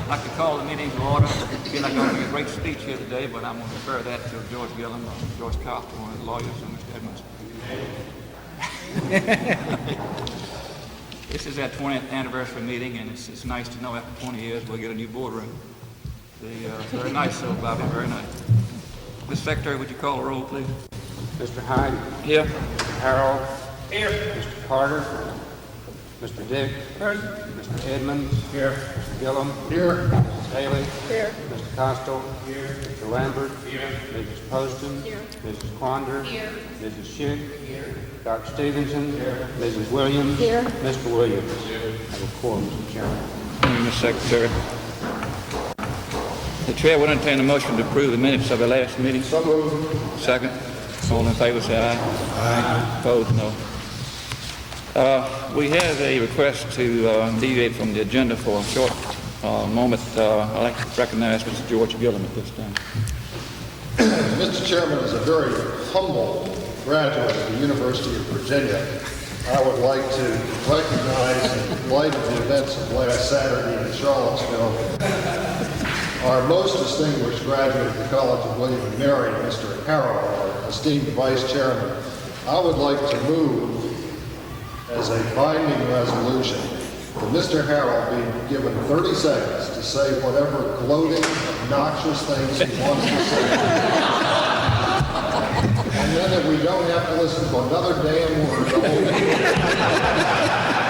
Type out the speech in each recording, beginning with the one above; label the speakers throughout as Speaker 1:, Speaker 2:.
Speaker 1: I'd like to call the meeting to order. I feel like I'm going to make a great speech here today, but I'm going to defer that to George Gillum, George Costa, one of the lawyers, and Mr. Edmonds. This is our 20th anniversary meeting, and it's nice to know after 20 years we'll get a new boardroom. Very nice, so Bobby, very nice. Mr. Secretary, would you call the roll, please?
Speaker 2: Mr. Hyde.
Speaker 1: Here.
Speaker 2: Mr. Harrell.
Speaker 1: Here.
Speaker 2: Mr. Carter. Mr. Dick.
Speaker 1: Here.
Speaker 2: Mr. Edmonds.
Speaker 1: Here.
Speaker 2: Mr. Gillum.
Speaker 1: Here.
Speaker 2: Mrs. Haley.
Speaker 1: Here.
Speaker 2: Mr. Costa. Here. Mr. Lambert.
Speaker 1: Here.
Speaker 2: Mrs. Poston.
Speaker 3: Here.
Speaker 2: Mrs. Quander.
Speaker 3: Here.
Speaker 2: Mrs. Schick.
Speaker 1: Here.
Speaker 2: Dr. Stevenson.
Speaker 1: Here.
Speaker 2: Mrs. Williams.
Speaker 3: Here.
Speaker 2: Mr. Williams. Here. I have a quorum, Mr. Chairman.
Speaker 1: Thank you, Mr. Secretary. The chair will entertain a motion to approve the minutes of the last meeting.
Speaker 2: So moved.
Speaker 1: Second. All in favor, say aye. Aye. Opposed, no. We have a request to deviate from the agenda for a short moment. I'd like to recognize Mr. George Gillum at this time.
Speaker 4: Mr. Chairman, as a very humble graduate of the University of Virginia, I would like to recognize, in light of the events of last Saturday in Charlottesville, our most distinguished graduate of the College of William and Mary, Mr. Harrell, our esteemed Vice Chairman. I would like to move as a binding resolution that Mr. Harrell be given 30 seconds to say whatever gloating, obnoxious things he wants to say. And then that we don't have to listen to another damn word the whole meeting.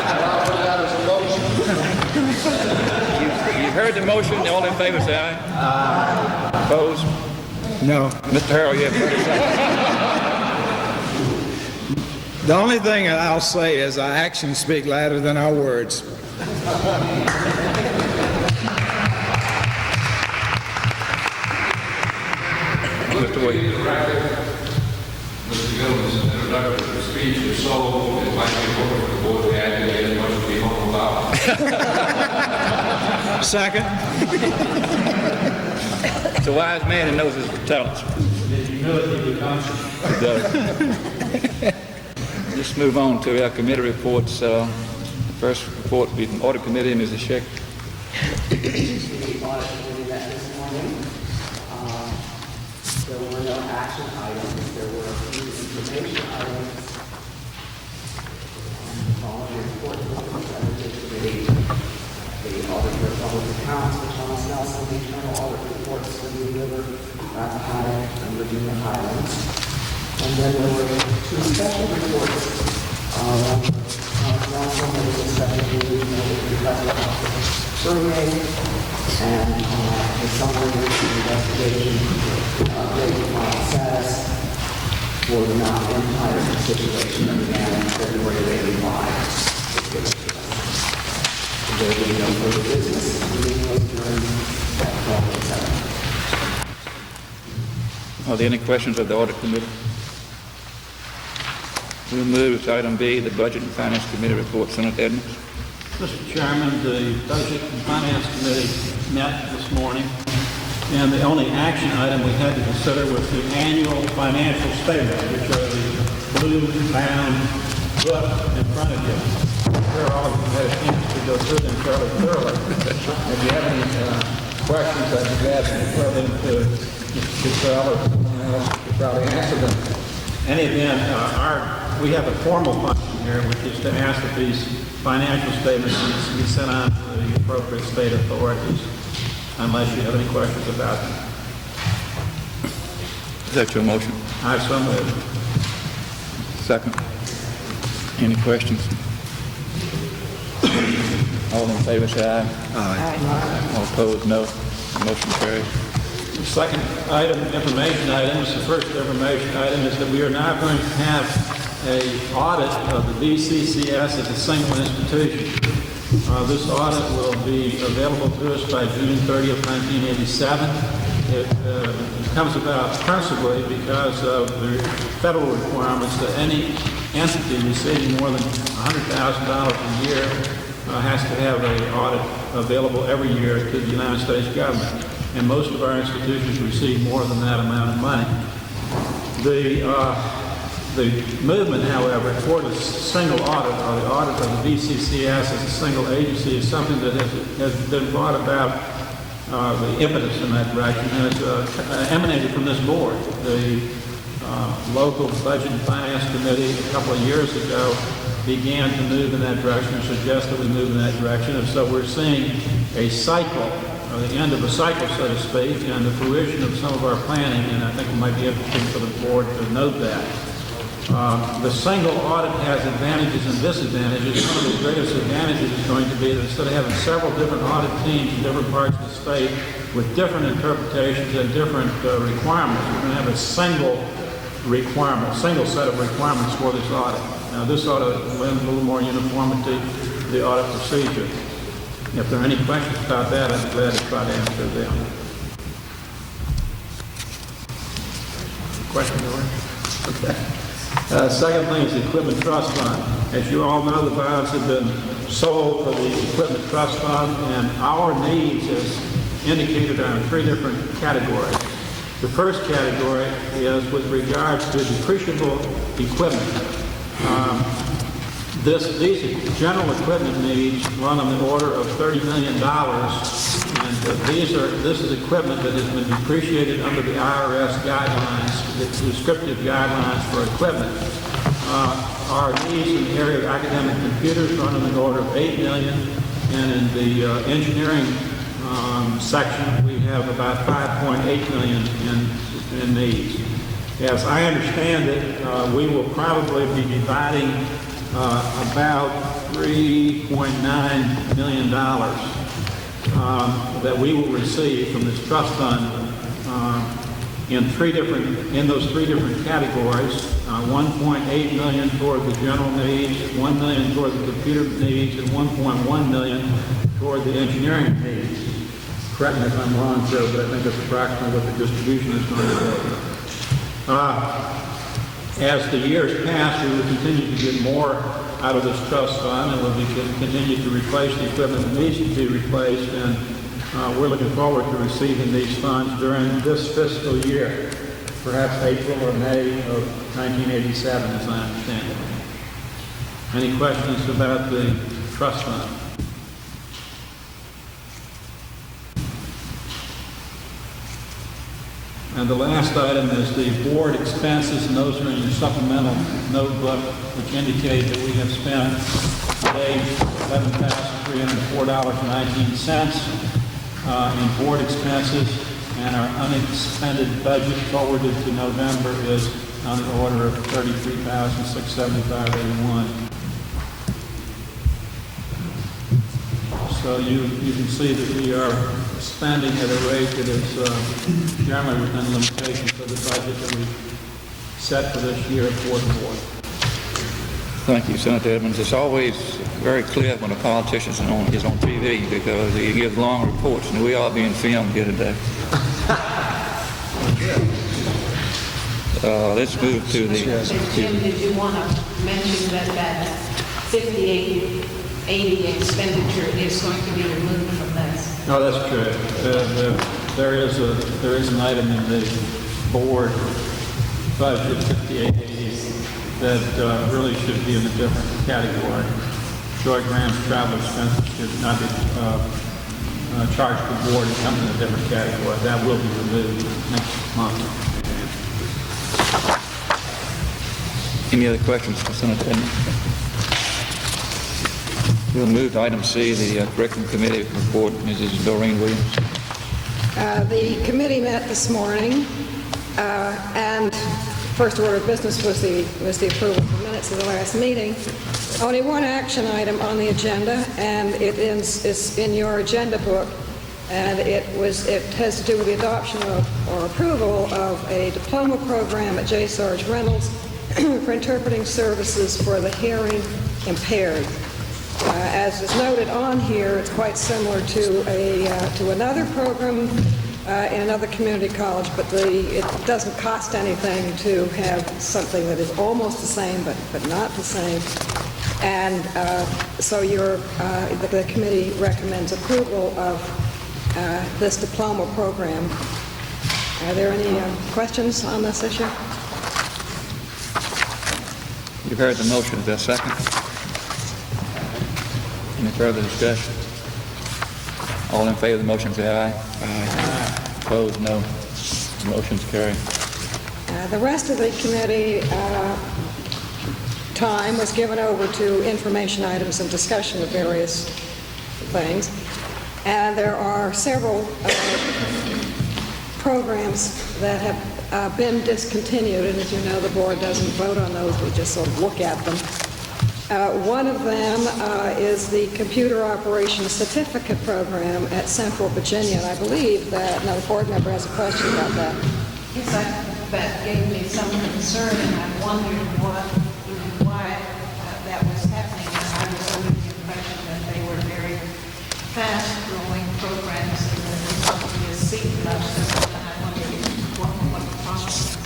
Speaker 4: And I'll put that as a motion.
Speaker 1: You've heard the motion. All in favor, say aye. Aye. Opposed?
Speaker 5: No.
Speaker 1: Mr. Harrell, you have 30 seconds.
Speaker 5: The only thing I'll say is our actions speak louder than our words.
Speaker 1: Mr. Williams.
Speaker 6: Mr. Gillum's introductory speech was so it might be important for the board to add as much to be humble about.
Speaker 5: Second.
Speaker 1: It's a wise man who knows his talents. He does. Let's move on to our committee reports. The first report will be from Audit Committee, Mrs. Schick.
Speaker 7: The audit committee met this morning. There were no action items. There were a few information items. Following report to the Audit Committee, the Auditor of Public Accounts, the Thomas Nelson, the internal audit reports for the River, Rappahannock, and Virginia Highlands. And then there were two special reports. Thomas Nelson was the second survey, and the summary of the investigation updated file status for the non-empire situation that began in February of '85. There will be no further business. The meeting was adjourned at 12:07.
Speaker 1: Are there any questions of the Audit Committee? We'll move to item B, the Budget and Finance Committee report. Senator Edmonds.
Speaker 8: Mr. Chairman, the Budget and Finance Committee met this morning, and the only action item we had to consider was the annual financial statements, which are the blue-bound book in front of you. We're all had a chance to go through them fairly thoroughly. If you have any questions, I'd be glad to refer them to Mr. Cottrell or someone else who could probably answer them. In any event, we have a formal function here, which is to ask that these financial statements be sent on to the appropriate state authorities, unless you have any questions about them.
Speaker 1: Is that your motion?
Speaker 8: I so move.
Speaker 1: Second. Any questions? All in favor, say aye.
Speaker 5: Aye.
Speaker 1: All opposed, no. Motion carries.
Speaker 8: The second item, information items, the first information item is that we are now going to have an audit of the VCCS as a single institution. This audit will be available to us by June 30th, 1987. It comes about principally because of the federal requirements that any entity receiving more than $100,000 a year has to have an audit available every year to the United States government. And most of our institutions receive more than that amount of money. The movement, however, toward a single audit, or the audit of the VCCS as a single agency, is something that has been brought about the impetus in that direction, and it's emanated from this board. The local budget and finance committee a couple of years ago began to move in that direction, or suggested we move in that direction, and so we're seeing a cycle, or the end of a cycle, so to speak, and the fruition of some of our planning, and I think it might be interesting for the board to note that. The single audit has advantages and disadvantages. One of the greatest advantages is going to be that instead of having several different audit teams in different parts of the state with different interpretations and different requirements, we're going to have a single requirement, single set of requirements for this audit. Now, this ought to lend a little more uniformity to the audit procedure. If there are any questions about that, I'd be glad to try to answer them. Question, George? Okay. Second thing is the Equipment Trust Fund. As you all know, the bonds have been sold for the Equipment Trust Fund, and our needs, as indicated, are in 3 different categories. The first category is with regards to depreciable equipment. These general equipment needs run on the order of $30 million, and this is equipment that has been depreciated under the IRS guidelines, the descriptive guidelines for equipment. Our needs in the area of academic computers run on the order of $8 million, and in the engineering section, we have about $5.8 million in needs. As I understand it, we will probably be dividing about $3.9 million that we will receive from this trust fund in those three different categories. 1.8 million toward the general needs, 1 million toward the computer needs, and 1.1 million toward the engineering needs. Correct me if I'm wrong, Joe, but I think that's approximately what the distribution is going to be. As the years pass, we will continue to get more out of this trust fund, and we'll continue to replace the equipment that needs to be replaced, and we're looking forward to receiving these funds during this fiscal year, perhaps April or May of 1987, as I understand it. Any questions about the trust fund? And the last item is the board expenses, and those are in your supplemental notebook, which indicate that we have spent today $11,304.19 in board expenses, and our unexpended budget forwarded to November is on the order of $33,675.81. So you can see that we are spending at a rate that is generally within limitations of the budget that we set for this year for the board.
Speaker 1: Thank you, Senator Edmonds. It's always very clear when a politician is on TV because he gives long reports, and we are being filmed here today. Let's move to the...
Speaker 3: Jim, did you want to mention that 5880 expenditure is going to be removed from this?
Speaker 8: No, that's true. There is an item in the board budget, 5880, that really should be in a different category. Joy Graham's travel expenses should not be charged to the board and come in a different category. That will be removed next month.
Speaker 1: Any other questions for Senator Edmonds? We'll move to item C, the Curriculum Committee report. Mrs. Doreen Williams.
Speaker 9: The committee met this morning, and first order of business was the approval of the minutes of the last meeting. Only one action item on the agenda, and it is in your agenda book, and it has to do with the adoption or approval of a diploma program at J. Sarge Reynolds for interpreting services for the hearing impaired. As is noted on here, it's quite similar to another program in another community college, but it doesn't cost anything to have something that is almost the same, but not the same. And so the committee recommends approval of this diploma program. Are there any questions on this issue?
Speaker 1: You've heard the motion. Is there a second? Any further discussion? All in favor of the motion, say aye. Aye. Opposed, no. Motion's carried.
Speaker 9: The rest of the committee time was given over to information items and discussion of various things. And there are several programs that have been discontinued, and as you know, the board doesn't vote on those, we just sort of look at them. One of them is the Computer Operations Certificate Program at Central Virginia, and I believe that another board member has a question about that.
Speaker 3: Yes, that gave me some concern, and I wondered why that was happening. I was under the impression that they were very fast-growing programs and that there was something to see about them, and I wondered what the problem was.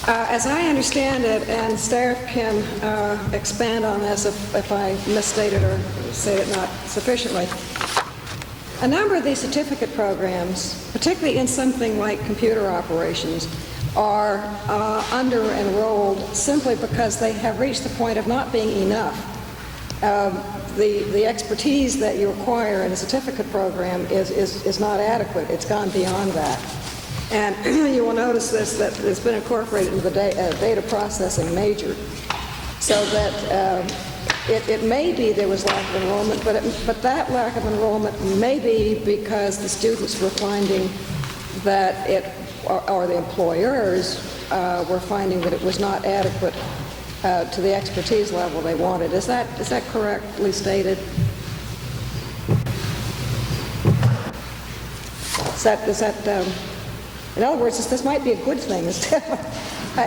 Speaker 9: As I understand it, and staff can expand on this if I misstated or say it not sufficiently, a number of these certificate programs, particularly in something like computer operations, are under-enrolled simply because they have reached the point of not being enough. The expertise that you acquire in a certificate program is not adequate. It's gone beyond that. And you will notice this, that it's been incorporated into the data processing major, so that it may be there was lack of enrollment, but that lack of enrollment may be because the students were finding that or the employers were finding that it was not adequate to the expertise level they wanted. Is that correctly stated? Is that in other words, this might be a good thing.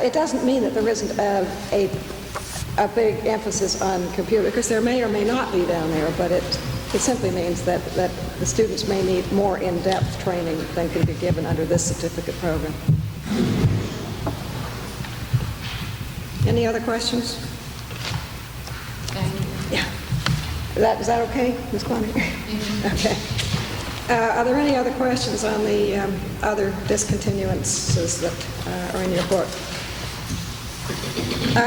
Speaker 9: It doesn't mean that there isn't a big emphasis on computer, because there may or may not be down there, but it simply means that the students may need more in-depth training than can be given under this certificate program. Any other questions?
Speaker 3: Thank you.
Speaker 9: Yeah. Is that okay, Ms. Clooney? Okay. Are there any other questions on the other discontinuances that are in your book?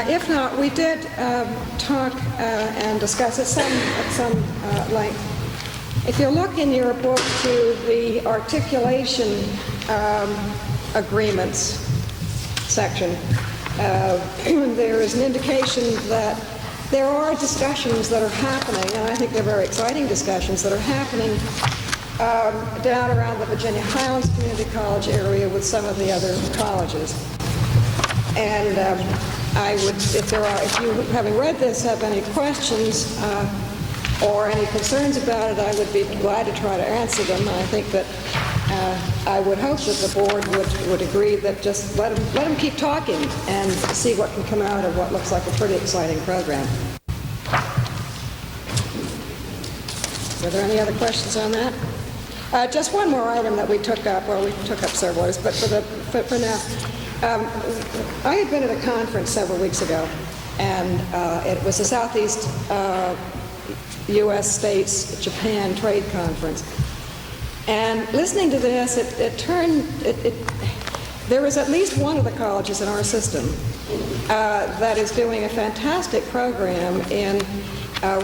Speaker 9: If not, we did talk and discuss at some length. If you look in your book to the articulation agreements section, there is an indication that there are discussions that are happening, and I think they're very exciting discussions that are happening down around the Virginia Highlands Community College area with some of the other colleges. And I would, if you, having read this, have any questions or any concerns about it, I would be glad to try to answer them. I think that I would hope that the board would agree that just let them keep talking and see what can come out of what looks like a pretty exciting program. Are there any other questions on that? Just one more item that we took up, or we took up several others, but for now. I had been at a conference several weeks ago, and it was the Southeast U.S. States Japan Trade Conference. And listening to this, there was at least one of the colleges in our system that is doing a fantastic program in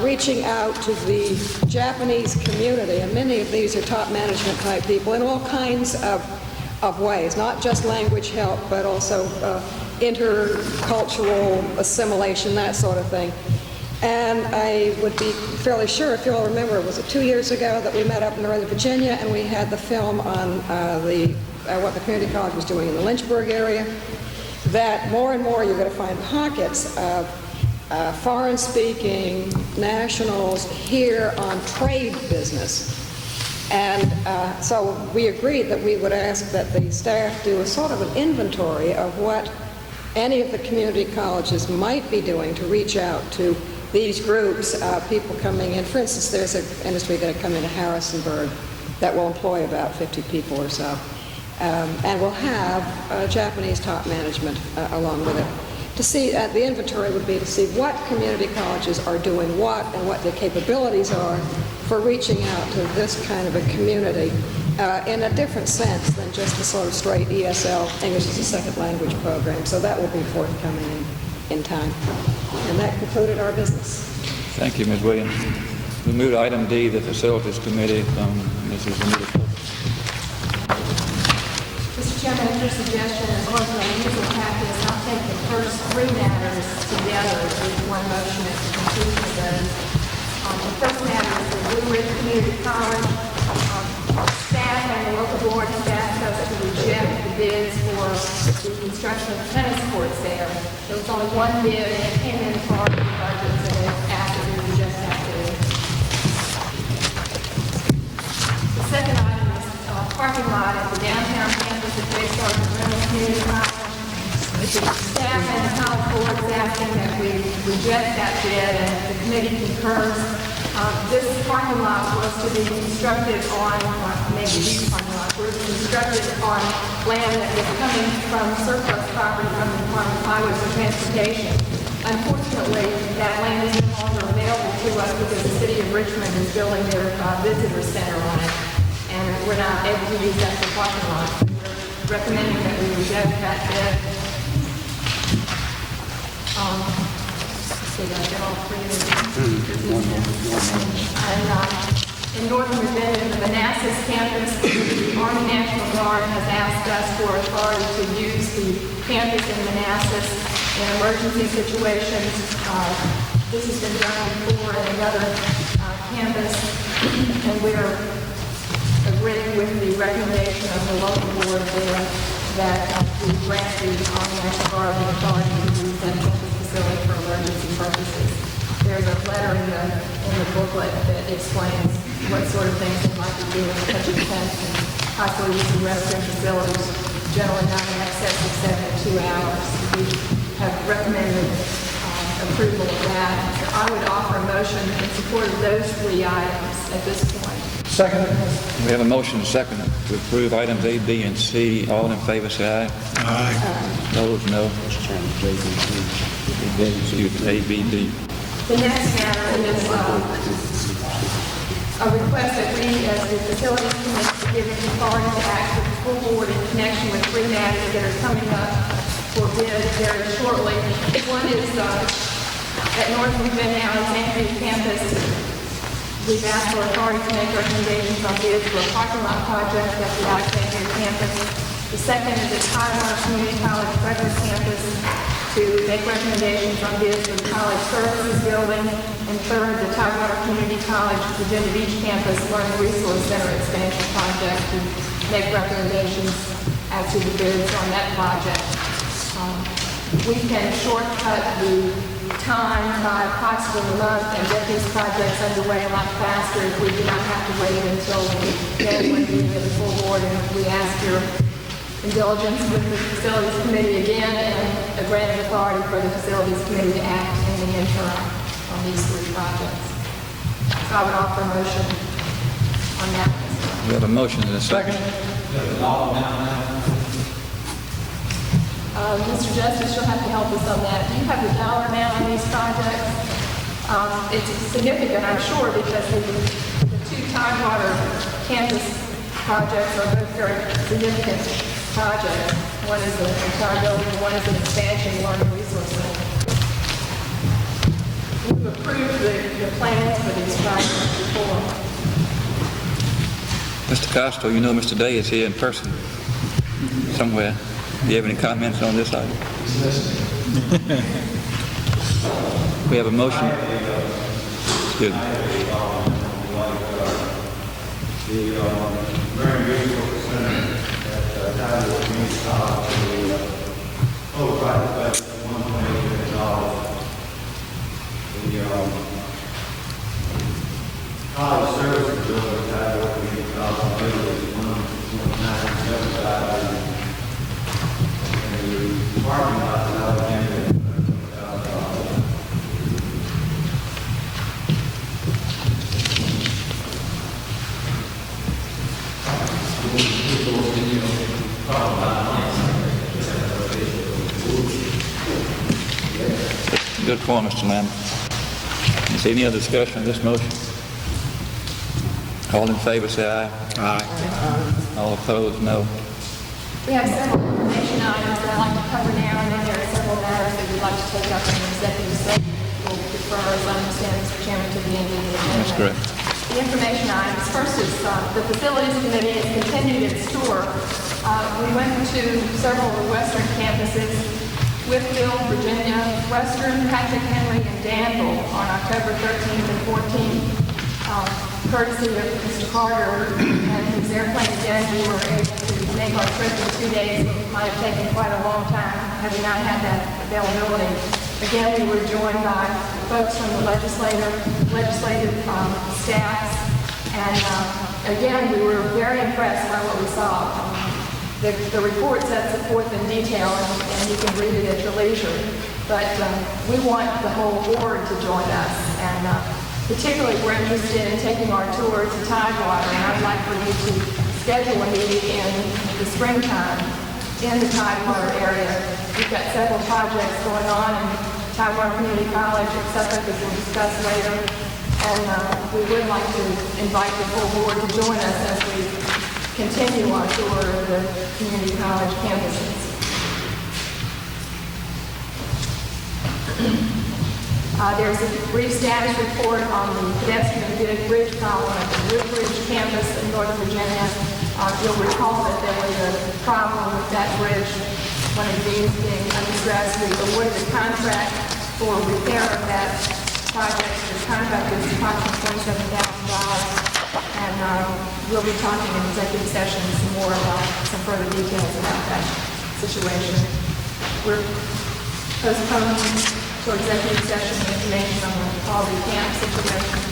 Speaker 9: reaching out to the Japanese community, and many of these are top management type people in all kinds of ways, not just language help, but also intercultural assimilation, that sort of thing. And I would be fairly sure, if you all remember, it was 2 years ago that we met up in Northern Virginia, and we had the film on what the community college was doing in the Lynchburg area, that more and more you're going to find pockets of foreign-speaking nationals here on trade business. And so we agreed that we would ask that the staff do a sort of an inventory of what any of the community colleges might be doing to reach out to these groups, people coming in. For instance, there's an industry going to come into Harrisonburg that will employ about 50 people or so, and will have Japanese top management along with it. To see, the inventory would be to see what community colleges are doing what and what their capabilities are for reaching out to this kind of a community in a different sense than just the sort of straight ESL, English as a Second Language program. So that will be forthcoming in time. And that concluded our business.
Speaker 1: Thank you, Ms. Williams. We move to item D, the Facilities Committee. Mrs. Anita Pope.
Speaker 3: Mr. Chairman, at your suggestion, as well as my usual practice, I'll take the first three matters together with one motion at the conclusion of those. The first matter is the Blue Ridge Community College. Staff and the local board have asked us to reject the bids for the construction of tennis courts there. There was only one bid, and it came in far from the budget, so they asked that we reject that bid. The second item is parking lot at the downtown campus of J. Sargent Reynolds Community College. The staff and the college board is asking that we reject that bid, and the committee concurs. This parking lot was to be constructed on, maybe these parking lots were constructed on land that was coming from surplus property from the Department of Highways and Transportation. Unfortunately, that land is no longer available to us because the city of Richmond is building their visitor center on it, and we're not able to use that for parking lot. We're recommending that we reject that bid. See, I got all three of them. And in Northern Virginia, the Manassas campus, the Army National Guard has asked us for authority to use the campus in Manassas in emergency situations. This has been done before at another campus, and we're agreeing with the recommendation of the local board there that we grant the Army National Guard the authority to use that campus facility for emergency purposes. There's a letter in the booklet that explains what sort of things they might be doing, such as tents and possibly using restroom facilities, generally not in excess of 72 hours. We have recommended approval of that. So I would offer a motion in support of those three items at this point.
Speaker 5: Second.
Speaker 1: We have a motion and a second to approve items A, B, and C. All in favor, say aye.
Speaker 5: Aye.
Speaker 1: Opposed, no. A, B, D.
Speaker 3: The next matter is a request that we, as the facilities committee, be given authority to act with the full board in connection with three matters that are coming up for bid very shortly. One is at North Virginia Alexandria campus. We've asked for authority to make recommendations on bids for a parking lot project at the Alexandria campus. The second is at Tidewater Community College Frederick campus to make recommendations on bids for the college services building. And third, the Tidewater Community College Virginia Beach campus Learning Resource Center expansion project to make recommendations as to the bids on that project. We can shortcut the time by approximately a month and get these projects underway a lot faster if we do not have to wait until the January meeting of the full board. And we ask your indulgence with the Facilities Committee again and a grant of authority for the Facilities Committee to act in the interim on these three projects. So I would offer a motion on that.
Speaker 1: We have a motion and a second.
Speaker 3: Mr. Justice, you'll have to help us on that. Do you have the dollar amount on these projects? It's significant, I'm sure, because the two Tidewater campus projects are both very significant projects. One is an entire building, one is an expansion learning resource center. We've approved the plans for these projects before.
Speaker 1: Mr. Costo, you know Mr. Day is here in person somewhere. Do you have any comments on this item? We have a motion. Excuse me.
Speaker 10: The Learning Resource Center at Tidewater Community College, the total project budget is $1.8 million. The college services building at Tidewater Community College is $1.975 million. And the parking lot in Alexandria is $1,000.
Speaker 1: Good point, Mr. Lambert. Is there any other discussion on this motion? All in favor, say aye. Aye. All opposed, no.
Speaker 3: We have several information items that I'd like to cover now, and then there are several matters that we'd like to take up in the executive session.
Speaker 11: will defer, as I understand, Mr. Chairman, to the end of the agenda.
Speaker 1: That's correct.
Speaker 11: The information items. First is the Facilities Committee has continued its tour. We went to several of the western campuses, Whitfield, Virginia, Western, Patrick Henry, and Danville on October 13th and 14th. Courtesy of Mr. Carter and his airplane again, we were able to make our trip in 2 days. It might have taken quite a long time had we not had that availability. Again, we were joined by folks from the legislative staffs, and again, we were very impressed by what we saw. The report sets it forth in detail, and you can read it at your leisure. But we want the whole board to join us, and particularly we're interested in taking our tour to Tidewater, and I'd like for you to schedule a meeting in the springtime in the Tidewater area. We've got several projects going on in Tidewater Community College, etc., that we'll discuss later. And we would like to invite the full board to join us as we continue our tour of the community college campuses. There's a brief status report on the pedestrian bridge problem at the Woodbridge campus in Northern Virginia. You'll recall that there was a problem with that bridge when it was being unaddressed. We awarded a contract for repair of that project. The contract is approximately $27,000, and we'll be talking in executive session some more about some further details about that situation. We're postponing to executive session information on the quality camp situation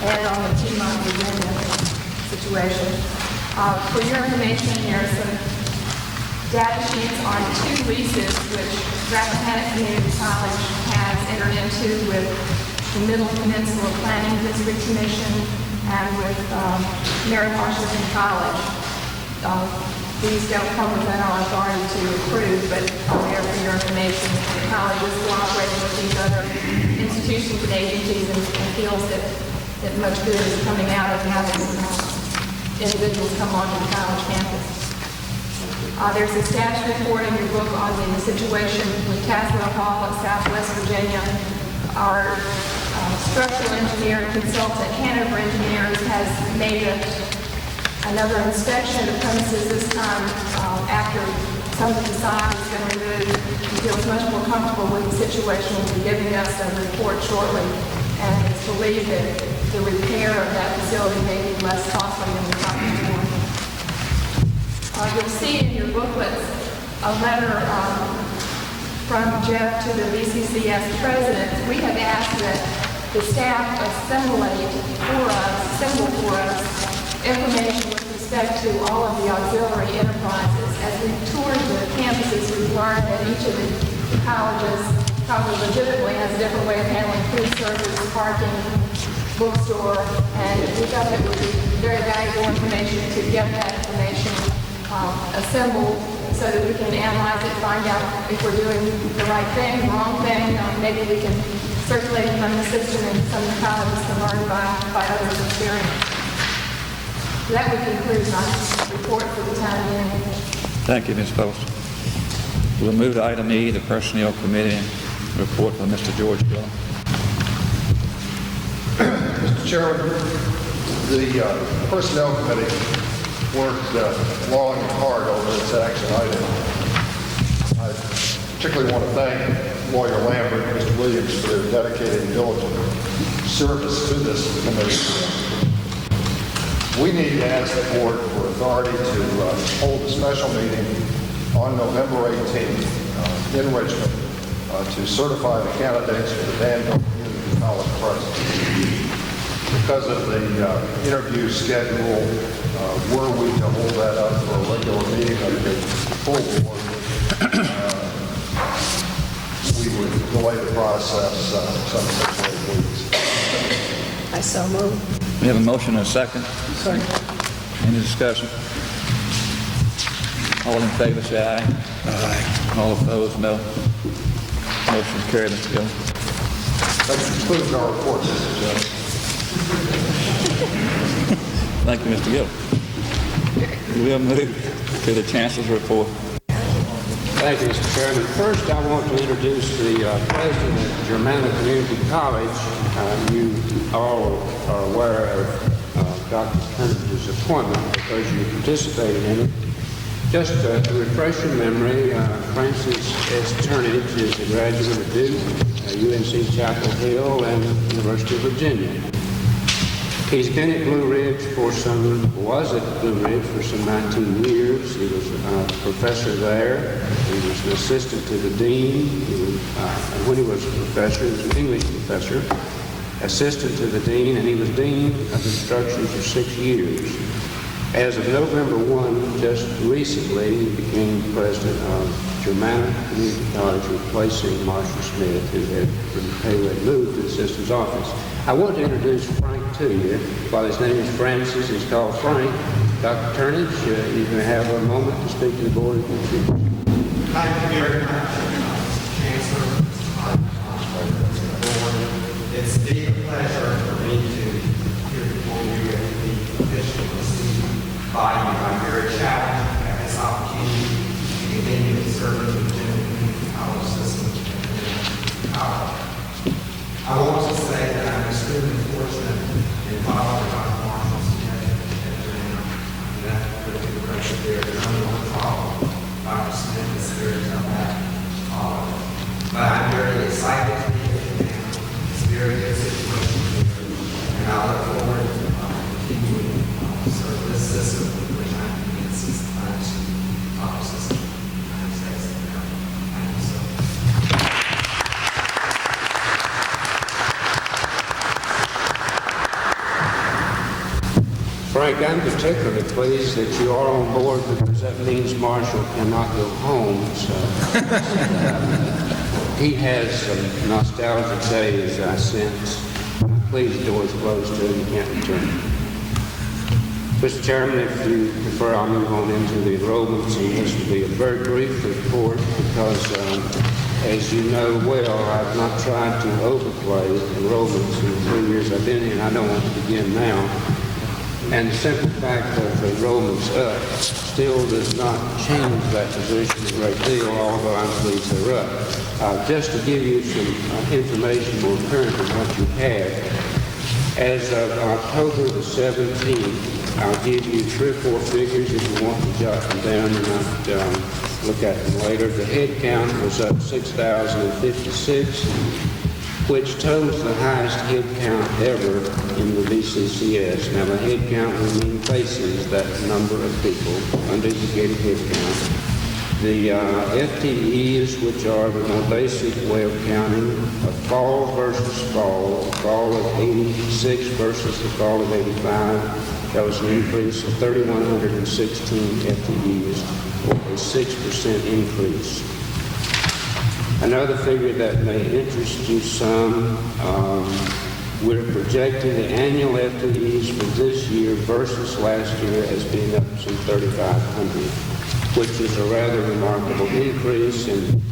Speaker 11: and on the Piedmont, Virginia situation. For your information, there's some data sheets on 2 leases which Rappahannock Community College has entered into with the Middle Peninsula Planning District Commission and with Mary Washington College. These don't come within our authority to approve, but there for your information, the college is cooperating with these other institutions and agencies and feels that much good is coming out of having individuals come onto the college campus. There's a status report in your book on the situation with Caswell Hall in Southwest Virginia. Our structural engineer and consultant, Hanover Engineers, has made another inspection of the premises this time after some of the facade has been removed. He feels much more comfortable with the situation. Will be giving us a report shortly, and it's believed that the repair of that facility may be less costly than we thought before. You'll see in your booklets a letter from Jeff to the VCCS president. We have asked that the staff assemble for us information with respect to all of the auxiliary enterprises. As we toured the campuses, we've learned that each of the colleges probably legitimately has a different way of handling food service, parking, bookstore, and we thought it would be very valuable information to get that information assembled so that we can analyze it, find out if we're doing the right thing, the wrong thing. Maybe we can circulate it from the system and some of the colleges can learn by others' experience. That would conclude my report for the time being.
Speaker 1: Thank you, Ms. Post. We'll move to item E, the Personnel Committee report by Mr. George Dillon.
Speaker 4: Mr. Chairman, the Personnel Committee worked long and hard over its action item. I particularly want to thank Lawyer Lambert and Mr. Williams for their dedicated and diligent service to this committee. We need to ask the board for authority to hold a special meeting on November 18th in Richmond to certify the candidates for the Danville Community College president. Because of the interview schedule, were we to hold that up for a regular meeting of the full board, we would delay the process some 6 or 8 weeks.
Speaker 9: I so move.
Speaker 1: We have a motion and a second.
Speaker 9: Second.
Speaker 1: Any discussion? All in favor, say aye. Aye. All opposed, no. Motion carried, Mr. Dillon.
Speaker 4: That concludes our report, Mr. Judge.
Speaker 1: Thank you, Mr. Gill. We'll move to the Chancellor's report.
Speaker 2: Thank you, Mr. Chairman. First, I want to introduce the president of Germanna Community College. You all are aware of Dr. Turner's appointment because you participated in it. Just to refresh your memory, Francis S. Turnage is a graduate of Duke, UNC Chapel Hill, and University of Virginia. He's been at Blue Ridge was at Blue Ridge for some 19 years. He was a professor there. He was an assistant to the dean. When he was a professor, he was an English professor, assistant to the dean, and he was dean of instruction for 6 years. As of November 1, just recently, he became president of Germanna Community College, replacing Marshall Smith, who had moved to the system's office. I want to introduce Frank to you. While his name is Francis, he's called Frank. Dr. Turnage, you can have a moment to speak to the board if you choose.
Speaker 12: Thank you very much, Chancellor. It's indeed a pleasure for me to appear before you and be officially received by you. I'm very challenged to have this opportunity to continue to serve the Virginia Community College system and college. I want to say that I'm extremely fortunate in following Dr. Marshall Smith at Virginia, and that really the pressure there. And I'm going to follow Dr. Smith is very tough at college. But I'm very excited to be here now. It's a very good situation here, and I look forward to continuing to serve this system, which I'm convinced is the finest college system in the United States of America. Thank you so much.
Speaker 2: Frank, I'm particularly pleased that you are on board because that means Marshall cannot go home. So he has some nostalgic days, I sense. I'm pleased the door's closed to him. He can't return. Mr. Chairman, if you prefer, I'll move on into the enrollments, and this will be a very brief report because, as you know well, I've not tried to overplay enrollments in the 3 years I've been here, and I don't want to begin now. And the simple fact of enrollments up still does not change that position a great deal, although I'm pleased they're up. Just to give you some information more current than what you have, as of October the 17th, I'll give you 3 or 4 figures if you want to jot them down and not look at them later. The head count was up 6,056, which totals the highest head count ever in the VCCS. Now, the head count will mean faces, that number of people, uneducated head count. The FTEs, which are the more basic way of counting, a fall versus fall, a fall of 86 versus the fall of 85, that was an increase of 3,116 FTEs, or a 6% increase. Another figure that may interest you some, we're projecting the annual FTEs for this year versus last year as being up some 3,500, which is a rather remarkable increase, and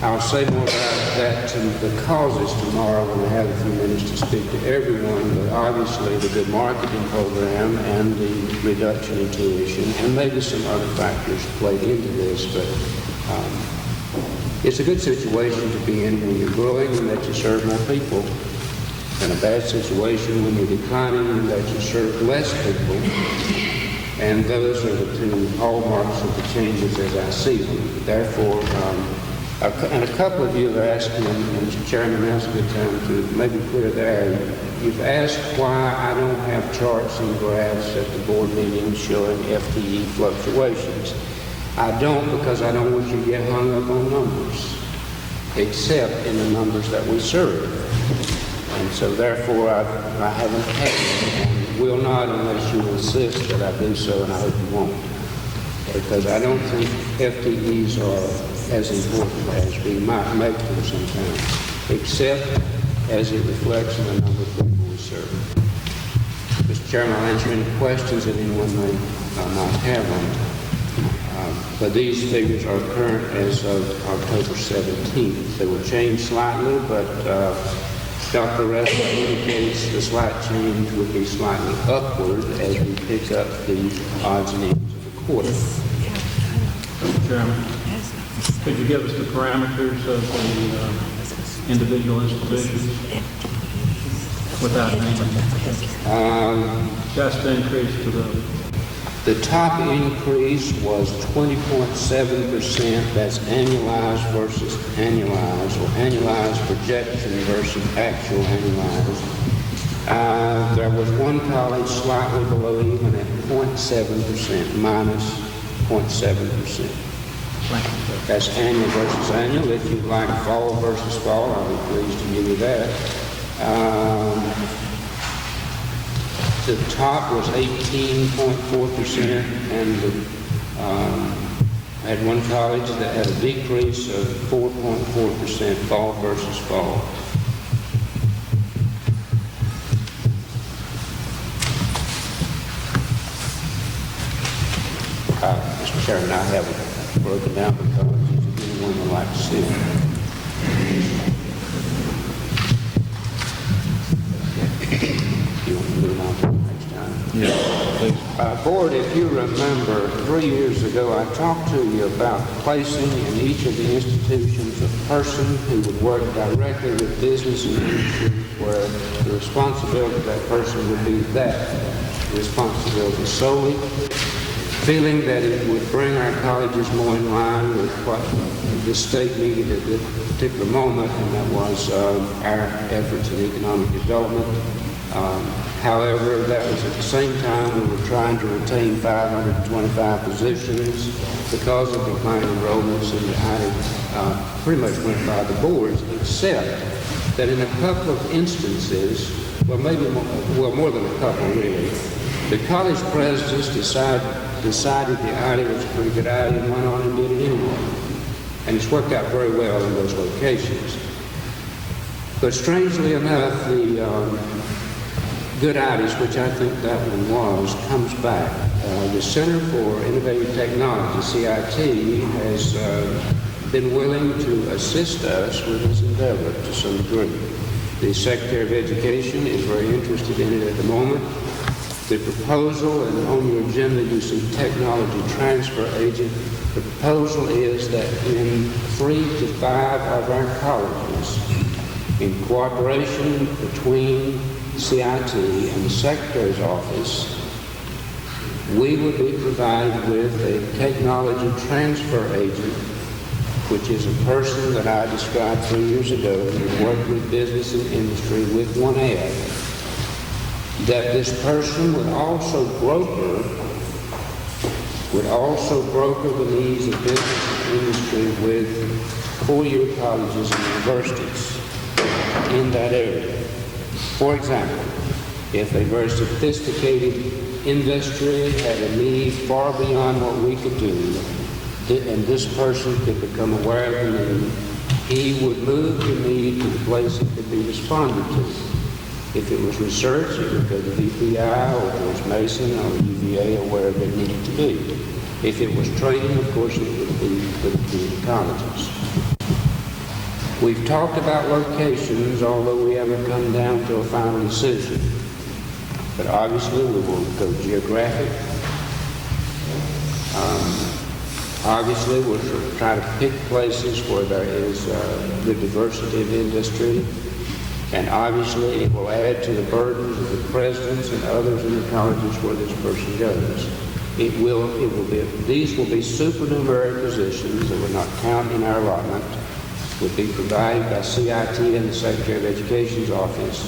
Speaker 2: I'll say more about that to the causes tomorrow when I have a few minutes to speak to everyone, but obviously the good marketing program and the reduction in tuition, and maybe some other factors played into this, but it's a good situation to be in when you're growing and that you serve more people, and a bad situation when you're declining and that you serve less people. And those are the 2 hallmarks of the changes as I see them. Therefore, and a couple of you have asked me, and Mr. Chairman, now's a good time to maybe clear the air. You've asked why I don't have charts and graphs at the board meetings showing FTE fluctuations. I don't, because I don't want you to get hung up on numbers, except in the numbers that we serve. And so therefore, I haven't had it, and will not unless you insist that I do so, and I hope you won't. Because I don't think FTEs are as important as we might make them sometimes, except as it reflects in the number of people we serve. Mr. Chairman, I'll answer any questions that anyone may not have on it. But these figures are current as of October 17th. They will change slightly, but Dr. Russell indicates the slight change will be slightly upward as we pick up the odds and ends of the quarter.
Speaker 8: Mr. Chairman, Could you give us the parameters of the individual institutions without naming? Just increase to
Speaker 2: The top increase was 20.7%. That's annualized versus annualized, or annualized projection versus actual annualized. There was one college slightly below even at 0.7%, minus 0.7%. That's annual versus annual. If you'd like fall versus fall, I'll be pleased to give you that. The top was 18.4%, and I had one college that had a decrease of 4.4% fall versus fall. Mr. Chairman, I have it broken down because anyone would like to see it. You want to move on to the next time?
Speaker 8: Yeah, please.
Speaker 2: Board, if you remember, 3 years ago, I talked to you about placing in each of the institutions a person who would work directly with business and industry, where the responsibility of that person would be that responsibility solely, feeling that it would bring our colleges more in line with what the state needed at this particular moment, and that was our efforts in economic development. However, that was at the same time we were trying to retain 525 positions because of declining enrollments, and I pretty much went by the boards, except that in a couple of instances, well, more than a couple really, the college presidents decided the idea was a pretty good idea and went on and did it anyway. And it's worked out very well in those locations. But strangely enough, the good ideas, which I think that one was, comes back. The Center for Innovative Technology, CIT, has been willing to assist us with this endeavor to some degree. The Secretary of Education is very interested in it at the moment. The proposal, and on your agenda you see technology transfer agent. The proposal is that in 3 to 5 of our colleges, in cooperation between CIT and the Secretary's office, we would be provided with a technology transfer agent, which is a person that I described 3 years ago who worked with business and industry with one ad. That this person would also broker the needs of business and industry with 4-year colleges and universities in that area. For example, if a very sophisticated industry had a need far beyond what we could do, and this person could become aware of the need, he would move the need to the place it could be responded to. If it was research, it would go to VPI or George Mason or UVA or wherever it needed to be. If it was training, of course, it would be the colleges. We've talked about locations, although we haven't come down to a final decision. But obviously, we will go geographic. Obviously, we'll try to pick places where there is the diversity of industry. And obviously, it will add to the burdens of the presidents and others in the colleges where this person goes. These will be supernumerary positions that will not count in our allotment, would be provided by CIT and the Secretary of Education's office,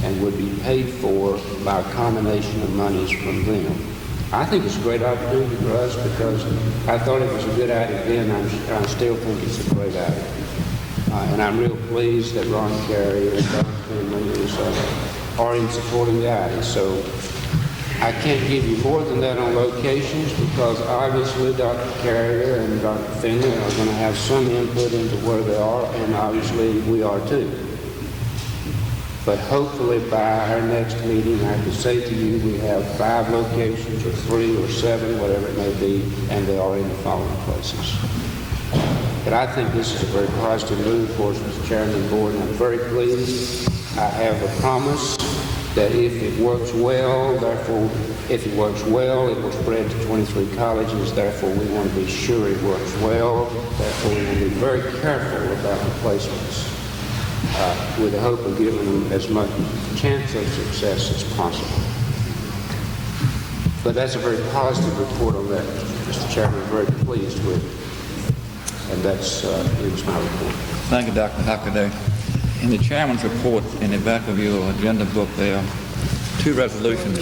Speaker 2: and would be paid for by a combination of monies from them. I think it's a great opportunity for us because I thought it was a good idea then. I still think it's a great idea. And I'm real pleased that Ron Carey and Don Finley are in supporting the idea. So I can't give you more than that on locations because obviously Dr. Carrier and Dr. Finley are going to have some input into where they are, and obviously we are too. But hopefully by our next meeting, I can say to you we have 5 locations or 3 or 7, whatever it may be, and they are in the following places. But I think this is a very positive move for us, Mr. Chairman of the Board, and I'm very pleased. I have a promise that if it works well, therefore if it works well, it will spread to 23 colleges. Therefore, we want to be sure it works well. Therefore, we will be very careful about the placements with the hope of giving them as much chance of success as possible. But that's a very positive report on that, Mr. Chairman. I'm very pleased with it. And that's my report.
Speaker 1: Thank you, Dr. Hockaday. In the chairman's report, in the back of your agenda book, there are 2 resolutions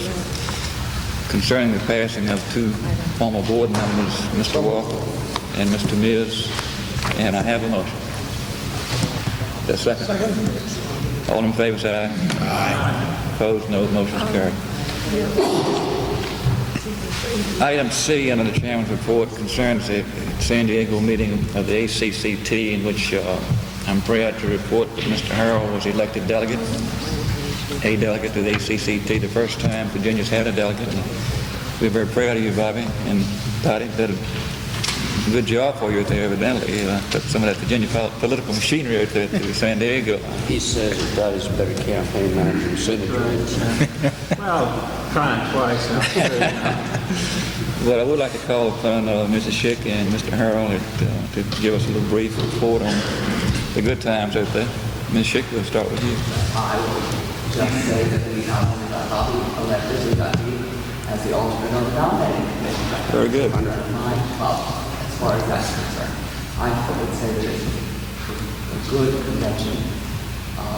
Speaker 1: concerning the passing of 2 former board members, Mr. Walker and Mr. Mears, and I have a motion. Is there a second? Second. All in favor, say aye. Aye. Opposed, no. Motion is carried. Item C under the chairman's report concerns the San Diego meeting of the ACCT, in which I'm proud to report that Mr. Harrell was elected delegate, a delegate to the ACCT, the first time Virginia's had a delegate. And we're very proud of you, Bobby, and Patty did a good job for you out there, evidently. Took some of that Virginia political machinery out there to San Diego.
Speaker 2: He says that that is a better campaign manager than Senator is.
Speaker 8: Well, trying twice.
Speaker 1: But I would like to call upon Mrs. Schick and Mr. Harrell to give us a little brief report on the good times out there. Ms. Schick, we'll start with you.
Speaker 7: I will just say that we not only got Bobby elected, we got you as the alternate on the nominating committee.
Speaker 1: Very good.
Speaker 7: Under my club, as far as that's concerned. I would say that it's a good convention. There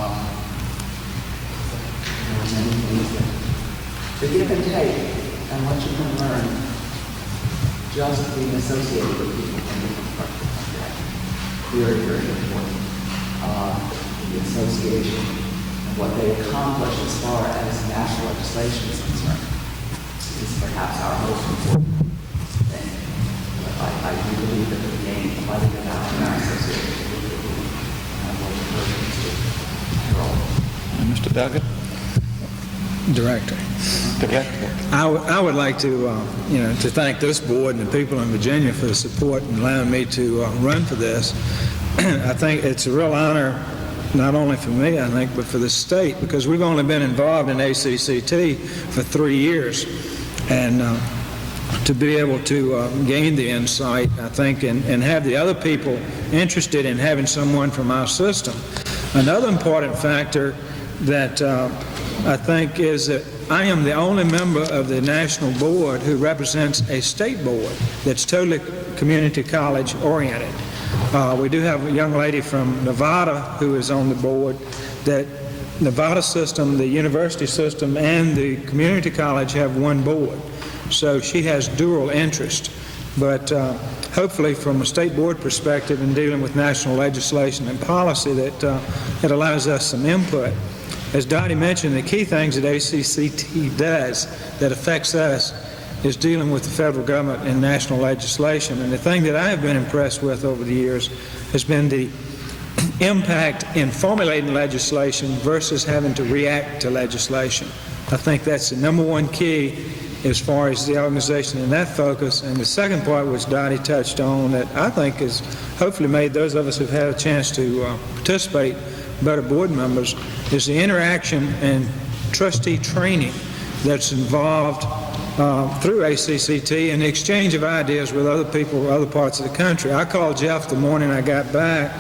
Speaker 7: are many things that the give and take and what you can learn just being associated with people from different parts of the country. Very, very important. The association and what they accomplish as far as national legislation is concerned is perhaps our most important thing. But I do believe that we gain quite a bit out in our association with people and I'm looking forward to
Speaker 1: Mr. Doggett?
Speaker 5: Director.
Speaker 1: Director.
Speaker 5: I would like to, to thank this board and the people in Virginia for the support and allowing me to run for this. I think it's a real honor, not only for me, I think, but for the state, because we've only been involved in ACCT for 3 years. And to be able to gain the insight, I think, and have the other people interested in having someone from our system. Another important factor that I think is that I am the only member of the national board who represents a state board that's totally community college oriented. We do have a young lady from Nevada who is on the board. That Nevada system, the university system, and the community college have one board. So she has dual interest. But hopefully from a state board perspective in dealing with national legislation and policy that it allows us some input. As Dottie mentioned, the key things that ACCT does that affects us is dealing with the federal government and national legislation. And the thing that I have been impressed with over the years has been the impact in formulating legislation versus having to react to legislation. I think that's the number one key as far as the organization and that focus. And the second part, which Dottie touched on, that I think has hopefully made those of us who've had a chance to participate better board members, is the interaction and trustee training that's involved through ACCT and the exchange of ideas with other people, other parts of the country. I called Jeff the morning I got back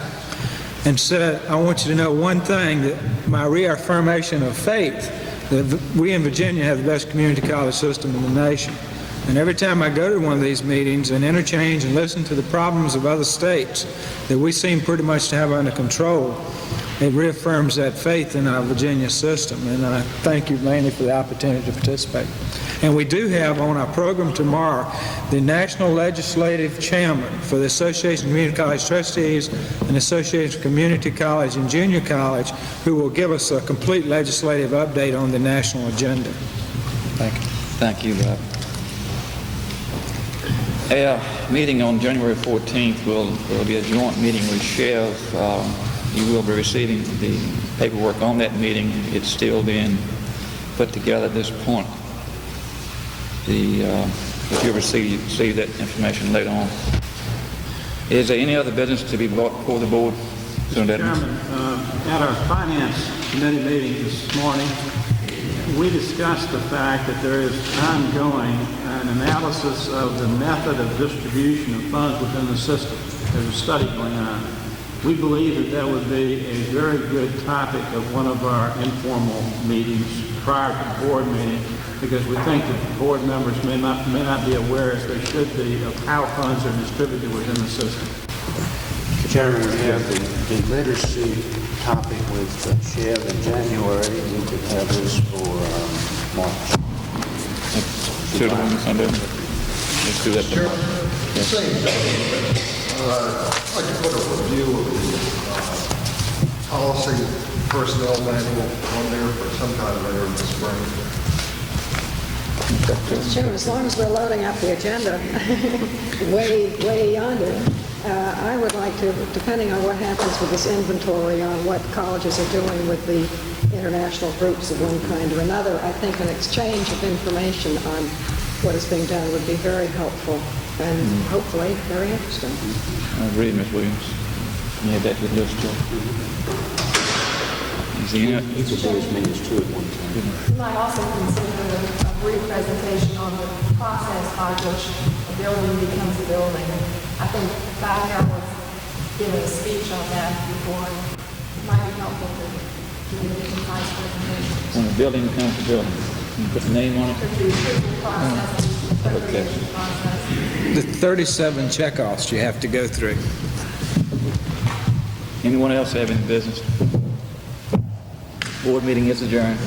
Speaker 5: and said, I want you to know one thing, that my reaffirmation of faith that we in Virginia have the best community college system in the nation. And every time I go to one of these meetings and interchange and listen to the problems of other states that we seem pretty much to have under control, it reaffirms that faith in our Virginia system. And I thank you mainly for the opportunity to participate. And we do have on our program tomorrow the National Legislative Chairman for the Association of Community College Trustees and Association of Community College and Junior College, who will give us a complete legislative update on the national agenda. Thank you.
Speaker 1: Thank you, Bob. Our meeting on January 14th will be a joint meeting with Chev. You will be receiving the paperwork on that meeting. It's still being put together at this point. If you'll receive that information later on. Is there any other business to be brought before the board?
Speaker 8: Mr. Chairman, at our Finance Committee meeting this morning, we discussed the fact that there is ongoing an analysis of the method of distribution of funds within the system. There's a study going on. We believe that that would be a very good topic of one of our informal meetings prior to the board meeting, because we think that the board members may not be aware, as they should be, of how funds are distributed within the system.
Speaker 2: Mr. Chairman, we have the literacy topic with Chev in January. We could have this for March.
Speaker 1: Should have been Sunday. Let's do that.
Speaker 4: Sure. Same thing. I'd like to put a review of the policy personnel manual on there for sometime later in the spring.
Speaker 9: Mr. Chairman, as long as we're loading up the agenda way yonder, I would like to, depending on what happens with this inventory on what colleges are doing with the international groups of one kind or another, I think an exchange of information on what is being done would be very helpful and hopefully very interesting.
Speaker 1: I agree, Ms. Williams. You had that to the list, too.
Speaker 2: You could do as many as two at one time.
Speaker 11: You might also consider a brief presentation on the process by which a building becomes a building. I think Guy was giving a speech on that before. It might be helpful to give a concise presentation.
Speaker 1: When a building becomes a building, you put the name on it.
Speaker 11: The approval process, the accreditation process.
Speaker 5: The 37 checkoffs you have to go through.
Speaker 1: Anyone else have any business? Board meeting is adjourned.